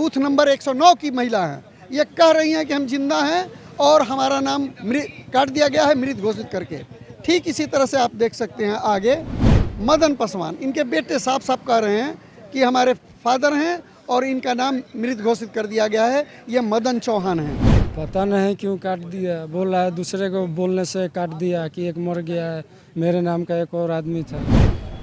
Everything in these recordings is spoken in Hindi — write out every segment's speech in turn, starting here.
बूथ नंबर 109 की महिला हैं। ये कह रही हैं कि हम जिंदा हैं और हमारा नाम काट दिया गया है मृत घोषित करके। ठीक इसी तरह से आप देख सकते हैं आगे मदन पासवान, इनके बेटे साफ साफ कह रहे हैं कि हमारे फादर हैं और इनका नाम मृत घोषित कर दिया गया है। ये मदन चौहान हैं। पता नहीं क्यों काट दिया, बोल रहा है दूसरे को बोलने से काट दिया कि एक मर गया है, मेरे नाम का एक और आदमी था।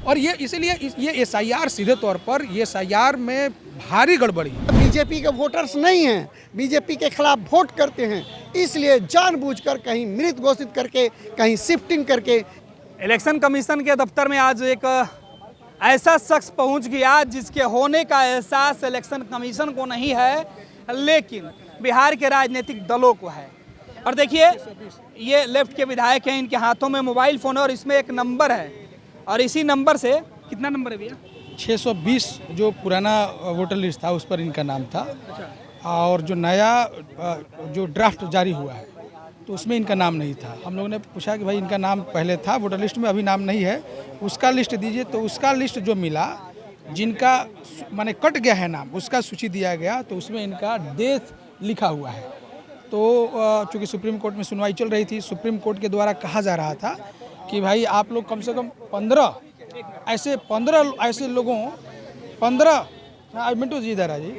और ये इसीलिए ये एसआईआर सीधे तौर पर ये एसआईआर में भारी गड़बड़ी है। बीजेपी के वोटर्स नहीं हैं, बीजेपी के खिलाफ वोट करते हैं, इसलिए जानबूझकर कहीं मृत घोषित करके कहीं शिफ्टिंग करके। इलेक्शन कमीशन के दफ्तर में आज एक ऐसा शख्स पहुंच गया जिसके होने का एहसास इलेक्शन कमीशन को नहीं है, लेकिन बिहार के राजनीतिक दलों को है। और देखिए ये लेफ्ट के विधायक हैं, इनके हाथों में मोबाइल फ़ोन है और इसमें एक नंबर है और इसी नंबर से कितना नंबर है भैया? 620 जो पुराना वोटर लिस्ट था उस पर इनका नाम था। और जो नया जो ड्राफ्ट जारी हुआ है तो उसमें इनका नाम नहीं था। हम लोगों ने पूछा कि भाई इनका नाम पहले था वोटर लिस्ट में, अभी नाम नहीं है, उसका लिस्ट दीजिए। तो उसका लिस्ट जो मिला, जिनका माने कट गया है नाम, उसका सूची दिया गया तो उसमें इनका डेथ लिखा हुआ है। तो चूँकि सुप्रीम कोर्ट में सुनवाई चल रही थी, सुप्रीम कोर्ट के द्वारा कहा जा रहा था कि भाई आप लोग कम से कम 15 ऐसे लोगों 15 मिनटू जी इधर आ जी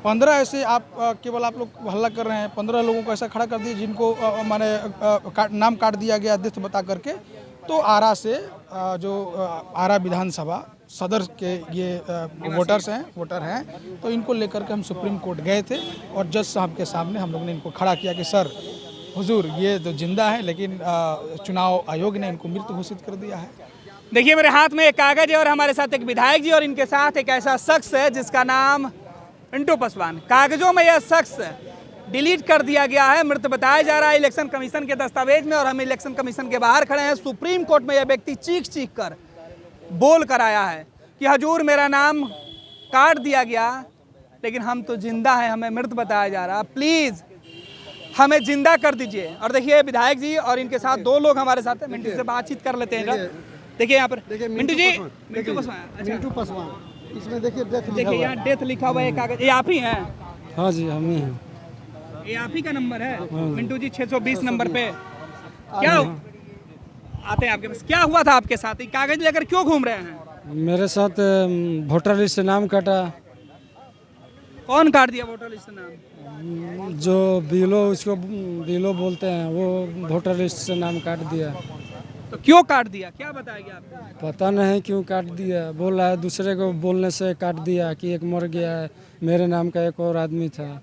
15 ऐसे आप केवल आप लोग हल्ला कर रहे हैं। 15 लोगों को ऐसा खड़ा कर दिए जिनको माने नाम काट दिया गया डेथ बता करके। तो आरा से जो आरा विधानसभा सदर के ये वोटर हैं तो इनको लेकर के हम सुप्रीम कोर्ट गए थे और जज साहब के सामने हम लोग ने इनको खड़ा किया कि सर हुजूर ये तो जिंदा है, लेकिन चुनाव आयोग ने इनको मृत घोषित कर दिया है। देखिए मेरे हाथ में एक कागज है और हमारे साथ एक विधायक जी और इनके साथ एक ऐसा शख्स है जिसका नाम मिंटू पासवान। कागजों में यह शख्स डिलीट कर दिया गया है, मृत बताया जा रहा है इलेक्शन कमीशन के दस्तावेज में। और हम इलेक्शन कमीशन के बाहर खड़े हैं। सुप्रीम कोर्ट में यह व्यक्ति चीख कर बोल कर आया है कि हजूर मेरा नाम काट दिया गया, लेकिन हम तो जिंदा हैं, हमें मृत बताया जा रहा, प्लीज़ हमें जिंदा कर दीजिए। और देखिए विधायक जी और इनके साथ 2 लोग हमारे साथ हैं, मिंटू से बातचीत कर लेते हैं। देखिए यहाँ पर मिंटू जी, मिंटू पासवान, इसमें देखिए देखिए यहाँ डेथ लिखा हुआ है कागज, ये आप ही हैं? हाँ जी हम ही हैं। ये आप ही का नंबर है मिंटू जी? 620 नंबर पे क्या आते हैं आपके पास? क्या हुआ था आपके साथ? ये कागज लेकर क्यों घूम रहे हैं? मेरे साथ वोटर लिस्ट से नाम काटा। कौन काट दिया वोटर लिस्ट से नाम? जो बीएलओ, उसको बीएलओ बोलते हैं, वो वोटर लिस्ट से नाम काट दिया। तो क्यों काट दिया, क्या बताया गया आपको? पता नहीं क्यों काट दिया, बोल रहा है दूसरे को बोलने से काट दिया कि एक मर गया है, मेरे नाम का एक और आदमी था।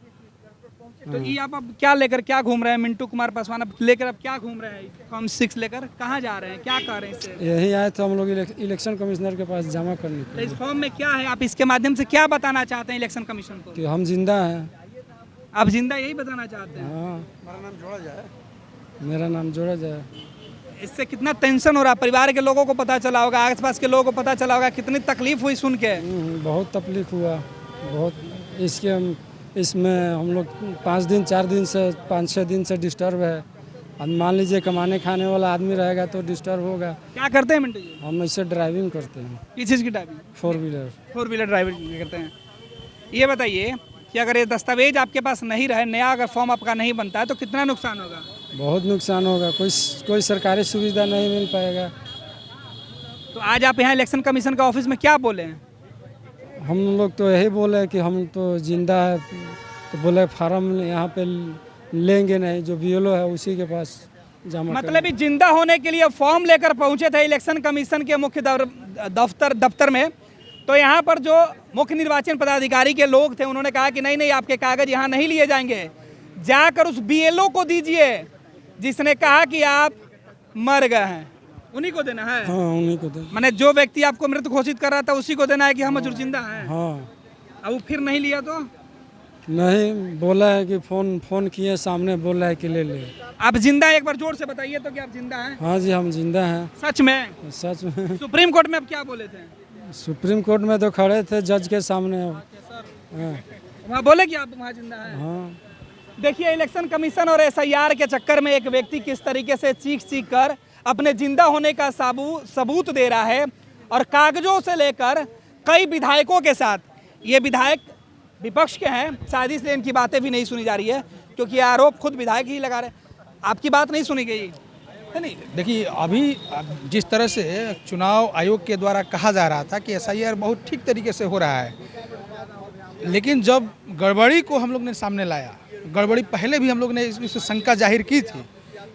तो ये आप अब क्या लेकर क्या घूम रहे हैं? मिंटू कुमार पासवान अब लेकर अब क्या घूम रहे हैं? फॉर्म 6 लेकर कहाँ जा रहे हैं, क्या कर रहे हैं इससे? यही आए थे हम लोग इलेक्शन कमिश्नर के पास जमा करने तो के इस लिए फॉर्म में क्या है? आप इसके माध्यम से क्या बताना चाहते हैं इलेक्शन कमीशन को? कि हम जिंदा हैं। आप जिंदा यही बताना चाहते हैं? हाँ, मेरा नाम जोड़ा जाए। इससे कितना टेंशन हो रहा है? परिवार के लोगों को पता चला होगा, आस पास के लोगों को पता चला होगा, कितनी तकलीफ हुई सुन के? बहुत तकलीफ हुआ, बहुत। इसमें हम लोग 5 दिन 4 दिन से 5-6 दिन से डिस्टर्ब है। अब मान लीजिए कमाने खाने वाला आदमी रहेगा तो डिस्टर्ब होगा। क्या करते हैं मिंटू जी? हम इससे ड्राइविंग करते हैं। किस चीज़ की ड्राइविंग? 4 व्हीलर ड्राइविंग करते हैं। ये बताइए कि अगर ये दस्तावेज आपके पास नहीं रहे, नया अगर फॉर्म आपका नहीं बनता है तो कितना नुकसान होगा? बहुत नुकसान होगा, कोई सरकारी सुविधा नहीं मिल पाएगा। तो आज आप यहाँ इलेक्शन कमीशन का ऑफिस में क्या बोले हैं? हम लोग तो यही बोले कि हम तो जिंदा है, तो बोले फार्म यहाँ पे लेंगे नहीं, जो बीएलओ है उसी के पास जमा। मतलब ये जिंदा होने के लिए फॉर्म लेकर पहुंचे थे इलेक्शन कमीशन के मुख्य दफ्तर में। तो यहाँ पर जो मुख्य निर्वाचन पदाधिकारी के लोग थे उन्होंने कहा कि नहीं आपके कागज यहाँ नहीं लिए जाएंगे, जाकर उस बीएलओ को दीजिए जिसने कहा कि आप मर गए हैं, उन्हीं को देना है। हाँ, उन्हीं को देना। मैंने जो व्यक्ति आपको मृत घोषित कर रहा था उसी को देना है कि हम हजूर जिंदा हैं। हाँ। अब वो फिर नहीं लिया तो? नहीं, बोला है कि फोन किए, सामने बोला है कि ले ले। आप जिंदा हैं? एक बार जोर से बताइए तो कि आप जिंदा हैं? हाँ जी हम जिंदा हैं। सच में? सच में। सुप्रीम कोर्ट में अब क्या बोले थे? सुप्रीम कोर्ट में तो खड़े थे जज के सामने। हाँ। वहाँ बोले कि आप वहाँ जिंदा हैं? हाँ। देखिए इलेक्शन कमीशन और एसआईआर के चक्कर में एक व्यक्ति किस तरीके से चीख कर अपने जिंदा होने का सबूत दे रहा है और कागजों से लेकर कई विधायकों के साथ ये विधायक विपक्ष के हैं, शायद इसलिए इनकी बातें भी नहीं सुनी जा रही है, क्योंकि ये आरोप खुद विधायक ही लगा रहे। आपकी बात नहीं सुनी गई है नहीं? देखिए, अभी जिस तरह से चुनाव आयोग के द्वारा कहा जा रहा था कि एसआईआर बहुत ठीक तरीके से हो रहा है, लेकिन जब गड़बड़ी को हम लोग ने सामने लाया, गड़बड़ी पहले भी हम लोग ने इसमें शंका जाहिर की थी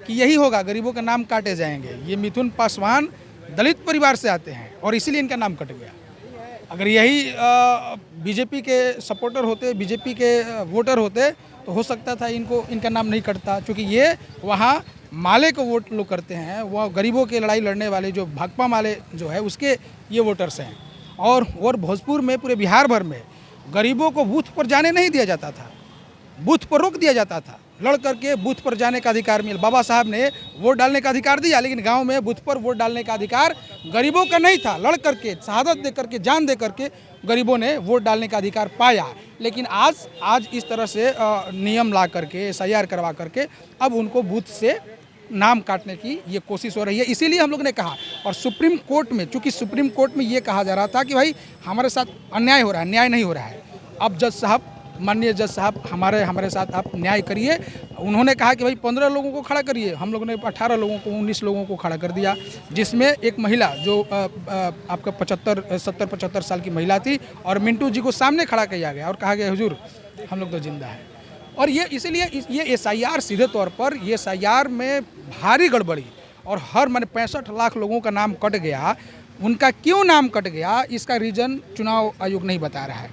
कि यही होगा, गरीबों का नाम काटे जाएंगे। ये मिथुन पासवान दलित परिवार से आते हैं और इसीलिए इनका नाम कट गया। अगर यही बीजेपी के सपोर्टर होते, बीजेपी के वोटर होते, तो हो सकता था इनका नाम नहीं कटता, क्योंकि ये वहाँ माले को वोट लोग करते हैं। वह गरीबों के लड़ाई लड़ने वाले जो भाकपा माले जो है उसके ये वोटर्स हैं। और भोजपुर में, पूरे बिहार भर में गरीबों को बूथ पर जाने नहीं दिया जाता था, बूथ पर रोक दिया जाता था। लड़ करके बूथ पर जाने का अधिकार मिला। बाबा साहब ने वोट डालने का अधिकार दिया, लेकिन गांव में बूथ पर वोट डालने का अधिकार गरीबों का नहीं था। लड़ करके, शहादत दे करके, जान दे करके गरीबों ने वोट डालने का अधिकार पाया। लेकिन आज इस तरह से नियम ला करके, एसआईआर करवा करके अब उनको बूथ से नाम काटने की ये कोशिश हो रही है। इसीलिए हम लोग ने कहा, और सुप्रीम कोर्ट में, चूँकि सुप्रीम कोर्ट में ये कहा जा रहा था कि भाई हमारे साथ अन्याय हो रहा है, न्याय नहीं हो रहा है। अब जज साहब, माननीय जज साहब, हमारे साथ आप न्याय करिए। उन्होंने कहा कि भाई 15 लोगों को खड़ा करिए। हम लोगों ने 18 लोगों को, 19 लोगों को खड़ा कर दिया, जिसमें एक महिला जो आपका 70-75 साल की महिला थी, और मिंटू जी को सामने खड़ा किया गया और कहा गया हुजूर हम लोग तो जिंदा है। और ये इसीलिए ये एसआईआर, सीधे तौर पर ये एसआईआर में भारी गड़बड़ी, और हर 65 लाख लोगों का नाम कट गया। उनका क्यों नाम कट गया, इसका रीज़न चुनाव आयोग नहीं बता रहा है।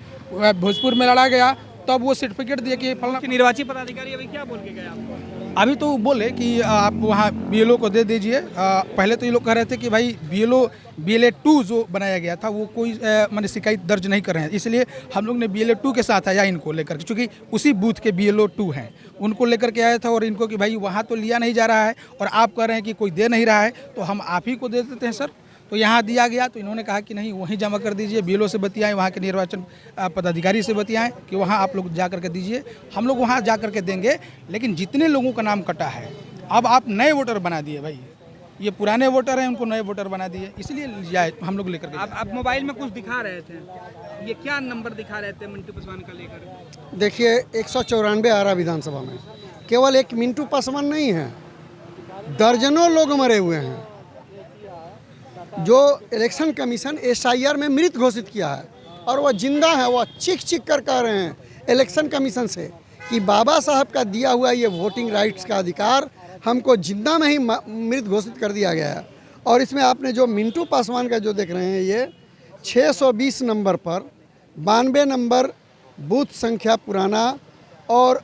भोजपुर में लड़ा गया, तब वो सर्टिफिकेट दिए कि फलना निर्वाची पदाधिकारी अभी क्या बोल के गए आपको? अभी तो बोले कि आप वहाँ बीएलओ को दे दीजिए। पहले तो ये लोग कह रहे थे कि भाई BLA 2 जो बनाया गया था वो कोई मैंने शिकायत दर्ज नहीं कर रहे हैं, इसलिए हम लोग ने BLA 2 के साथ आया इनको लेकर के, चूँकि उसी बूथ के BLO 2 हैं, उनको लेकर के आया था। और इनको कि भाई वहाँ तो लिया नहीं जा रहा है और आप कह रहे हैं कि कोई दे नहीं रहा है, तो हम आप ही को दे देते हैं सर। तो यहाँ दिया गया, तो इन्होंने कहा कि नहीं, वहीं जमा कर दीजिए। BLO से बतियाएं, वहाँ के निर्वाचन पदाधिकारी से बतियाएं कि वहाँ आप लोग जा करके दीजिए। हम लोग वहाँ जा करके देंगे। लेकिन जितने लोगों का नाम कटा है, अब आप नए वोटर बना दिए भाई। ये पुराने वोटर हैं, उनको नए वोटर बना दिए, इसलिए हम लोग लेकर के। आप मोबाइल में कुछ दिखा रहे थे, ये क्या नंबर दिखा रहे थे मिंटू पासवान का लेकर? देखिए, 194 आरा विधानसभा में केवल एक मिंटू पासवान नहीं है, दर्जनों लोग मरे हुए हैं जो इलेक्शन कमीशन एसआईआर में मृत घोषित किया है, और वह जिंदा है। वह चीख चीख कर कह रहे हैं इलेक्शन कमीशन से कि बाबा साहब का दिया हुआ ये वोटिंग राइट्स का अधिकार हमको जिंदा में ही मृत घोषित कर दिया गया है। और इसमें आपने जो मिंटू पासवान का जो देख रहे हैं, ये 620 नंबर पर 92 नंबर बूथ संख्या पुराना और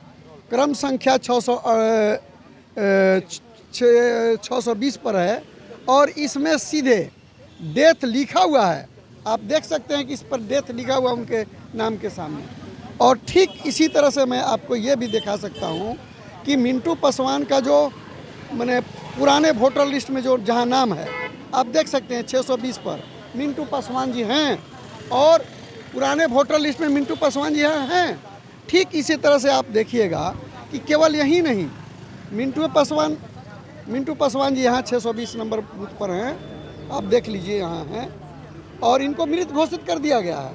क्रम संख्या 620 पर है, और इसमें सीधे डेथ लिखा हुआ है। आप देख सकते हैं कि इस पर डेथ लिखा हुआ उनके नाम के सामने। और ठीक इसी तरह से मैं आपको ये भी दिखा सकता हूँ कि मिंटू पासवान का जो मैंने पुराने वोटर लिस्ट में जो जहाँ नाम है, आप देख सकते हैं 620 पर मिंटू पासवान जी हैं, और पुराने वोटर लिस्ट में मिंटू पासवान जी हैं। ठीक इसी तरह से आप देखिएगा कि केवल यही नहीं, मिंटू पासवान जी यहाँ 620 नंबर बूथ पर हैं, आप देख लीजिए यहाँ हैं, और इनको मृत घोषित कर दिया गया है।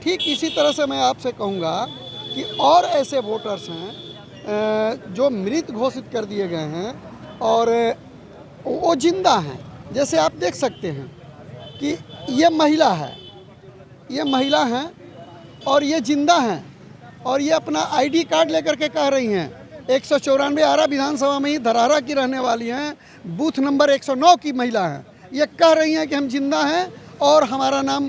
ठीक इसी तरह से मैं आपसे कहूँगा कि और ऐसे वोटर्स हैं जो मृत घोषित कर दिए गए हैं और वो जिंदा हैं। जैसे आप देख सकते हैं कि ये महिला है और ये जिंदा हैं, और ये अपना ID कार्ड लेकर के कह रही हैं। 194 आरा विधानसभा में ही धरारा की रहने वाली हैं, बूथ नंबर 109 की महिला हैं। ये कह रही हैं कि हम जिंदा हैं और हमारा नाम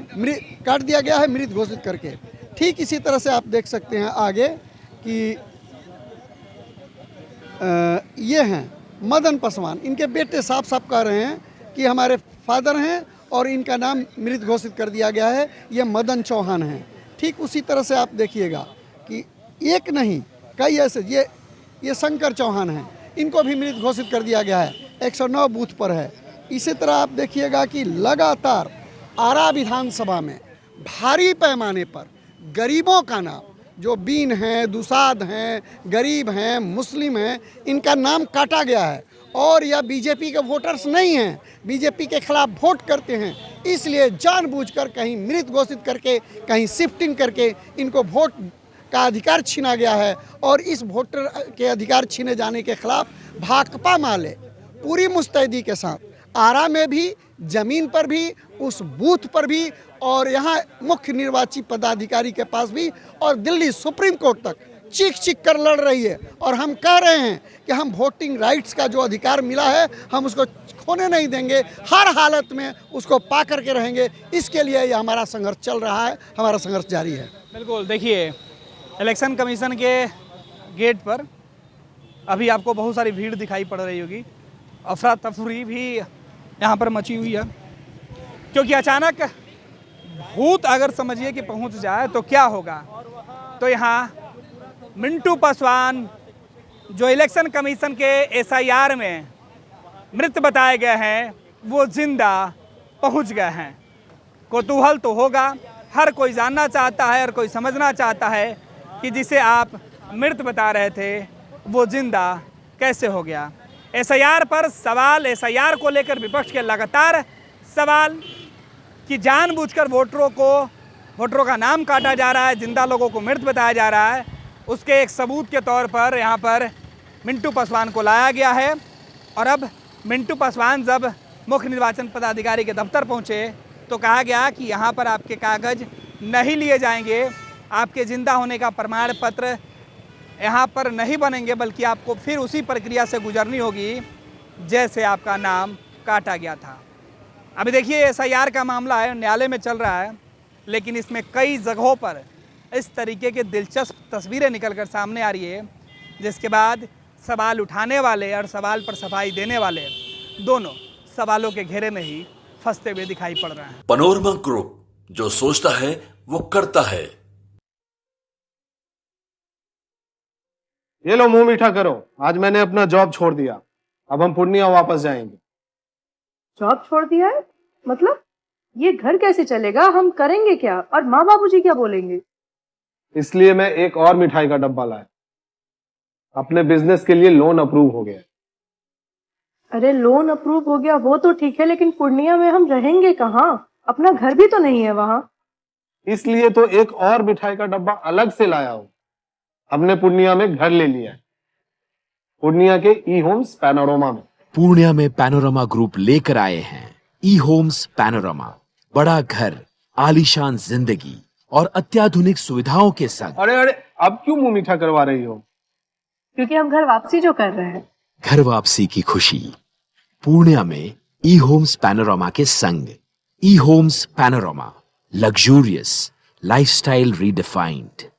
काट दिया गया है मृत घोषित करके। ठीक इसी तरह से आप देख सकते हैं आगे कि ये हैं मदन पासवान, इनके बेटे साफ साफ कह रहे हैं कि हमारे फादर हैं और इनका नाम मृत घोषित कर दिया गया है, ये मदन चौहान हैं। ठीक उसी तरह से आप देखिएगा कि एक नहीं कई ऐसे, ये शंकर चौहान हैं, इनको भी मृत घोषित कर दिया गया है, 109 बूथ पर है। इसी तरह आप देखिएगा कि लगातार आरा विधानसभा में भारी पैमाने पर गरीबों का नाम, जो बीन हैं, दुसाद हैं, गरीब हैं, मुस्लिम हैं, इनका नाम काटा गया है। और यह बीजेपी के वोटर्स नहीं हैं, बीजेपी के खिलाफ वोट करते हैं, इसलिए जानबूझकर कहीं मृत घोषित करके, कहीं शिफ्टिंग करके इनको वोट का अधिकार छीना गया है और इस वोटर के अधिकार छीने जाने के खिलाफ भाकपा माले पूरी मुस्तैदी के साथ आरा में भी, ज़मीन पर भी, उस बूथ पर भी और यहाँ मुख्य निर्वाची पदाधिकारी के पास भी और दिल्ली सुप्रीम कोर्ट तक चीख चीख कर लड़ रही है। और हम कह रहे हैं कि हम वोटिंग राइट्स का जो अधिकार मिला है हम उसको खोने नहीं देंगे, हर हालत में उसको पा करके रहेंगे। इसके लिए ये हमारा संघर्ष चल रहा है, हमारा संघर्ष जारी है। बिल्कुल, देखिए इलेक्शन कमीशन के गेट पर अभी आपको बहुत सारी भीड़ दिखाई पड़ रही होगी। अफरा तफरी भी यहाँ पर मची हुई है, क्योंकि अचानक भूत अगर समझिए कि पहुँच जाए तो क्या होगा। तो यहाँ मिंटू पासवान जो इलेक्शन कमीशन के SIR में मृत बताए गए हैं वो जिंदा पहुँच गए हैं। कौतूहल तो होगा, हर कोई जानना चाहता है, हर कोई समझना चाहता है कि जिसे आप मृत बता रहे थे वो जिंदा कैसे हो गया। SIR पर सवाल, SIR को लेकर विपक्ष के लगातार सवाल कि जानबूझकर वोटरों का नाम काटा जा रहा है, जिंदा लोगों को मृत बताया जा रहा है। उसके एक सबूत के तौर पर यहाँ पर मिंटू पासवान को लाया गया है। और अब मिंटू पासवान जब मुख्य निर्वाचन पदाधिकारी के दफ्तर पहुँचे तो कहा गया कि यहाँ पर आपके कागज़ नहीं लिए जाएंगे, आपके ज़िंदा होने का प्रमाण पत्र यहाँ पर नहीं बनेंगे, बल्कि आपको फिर उसी प्रक्रिया से गुजरनी होगी जैसे आपका नाम काटा गया था। अभी देखिए SIR का मामला है, न्यायालय में चल रहा है, लेकिन इसमें कई जगहों पर इस तरीके के दिलचस्प तस्वीरें निकलकर सामने आ रही है, जिसके बाद सवाल उठाने वाले और सवाल पर सफाई देने वाले दोनों सवालों के घेरे में ही फंसते हुए दिखाई पड़ रहे हैं। पैनोरमा ग्रुप, जो सोचता है वो करता है। ये लो मुंह मीठा करो, आज मैंने अपना जॉब छोड़ दिया, अब हम पूर्णिया वापस जाएंगे। जॉब छोड़ दिया है? मतलब ये घर कैसे चलेगा? हम करेंगे क्या? और माँ बाबूजी क्या बोलेंगे? इसलिए मैं एक और मिठाई का डब्बा लाया, अपने बिजनेस के लिए लोन अप्रूव हो गया। अरे लोन अप्रूव हो गया वो तो ठीक है, लेकिन पूर्णिया में हम रहेंगे कहाँ? अपना घर भी तो नहीं है वहाँ। इसलिए तो एक और मिठाई का डब्बा अलग से लाया हूँ। हमने पूर्णिया में घर ले लिया है, पूर्णिया के E-Homes पैनोरमा में। पूर्णिया में पैनोरमा ग्रुप लेकर आए हैं E-Homes पैनोरमा। बड़ा घर, आलीशान जिंदगी और अत्याधुनिक सुविधाओं के संग। अरे अरे, अब क्यों मुंह मीठा करवा रही हो? क्योंकि हम घर वापसी जो कर रहे हैं। घर वापसी की खुशी पूर्णिया में E-Homes पैनोरमा के संग। E-Homes panorama, luxurious lifestyle redefined.